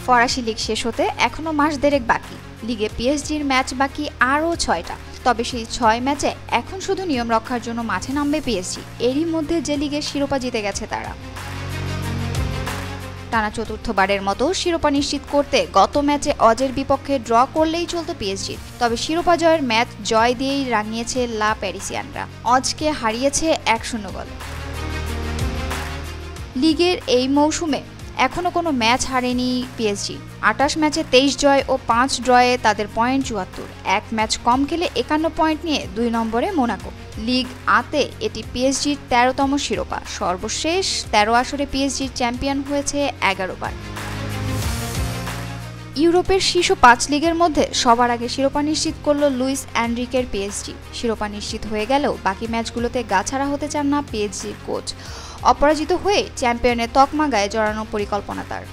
ফরাসি লিগ শেষ হতে এখনো মাস দেড়েক বাকি। লিগে পিএসজির ম্যাচ বাকি আরও ৬টা। তবে সেই ৬ ম্যাচে এখন শুধু নিয়ম রক্ষার জন্য মাঠে নামবে পিএসজি। এরই মধ্যে যে লিগের শিরোপা জিতে গেছে তারা। টানা চতুর্থবারের মতো শিরোপা নিশ্চিত করতে গত ম্যাচে অজের বিপক্ষে ড্র করলেই চলত পিএসজি। তবে শিরোপা জয়ের ম্যাচ জয় দিয়েই রাঙিয়েছে লা প্যারিসিয়ানরা। অজকে হারিয়েছে ১-০ গোলে। লিগের এই মৌসুমে এখনও কোনো ম্যাচ হারেনি পিএসজি। ২৮ ম্যাচে ২৩ জয় ও ৫ ড্রয়ে তাদের পয়েন্ট ৭৪। এক ম্যাচ কম খেলে ৫১ পয়েন্ট নিয়ে ২ নম্বরে মোনাকো। লিগ আতে এটি পিএসজির ১৩তম শিরোপা। সর্বশেষ ১৩ আসরে পিএসজির চ্যাম্পিয়ন হয়েছে ১১ বার। ইউরোপের শীর্ষ ৫ লিগের মধ্যে সবার আগে শিরোপা নিশ্চিত করল লুইস এনরিকের পিএসজি। শিরোপা নিশ্চিত হয়ে গেলেও বাকি ম্যাচগুলোতে গাছাড়া হতে চান না পিএসজির কোচ। অপরাজিত হয়ে চ্যাম্পিয়নের তকমা গায়ে জড়ানোর পরিকল্পনা তার।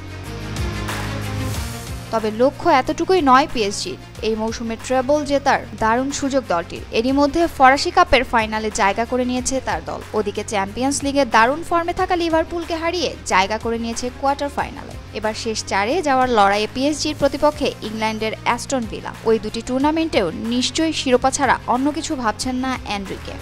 তবে লক্ষ্য এতটুকুই নয় পিএসজির। এই মৌসুমে ট্রেবল জেতার দারুণ সুযোগ দলটির। এরই মধ্যে ফরাসি কাপের ফাইনালে জায়গা করে নিয়েছে তার দল। ওদিকে চ্যাম্পিয়ন্স লিগে দারুণ ফর্মে থাকা লিভারপুলকে হারিয়ে জায়গা করে নিয়েছে কোয়ার্টার ফাইনালে। এবার শেষ ৪-এ যাওয়ার লড়াইয়ে পিএসজির প্রতিপক্ষে ইংল্যান্ডের অ্যাস্টন ভিলা। ওই দুটি টুর্নামেন্টেও নিশ্চয়ই শিরোপা ছাড়া অন্য কিছু ভাবছেন না এনরিকে।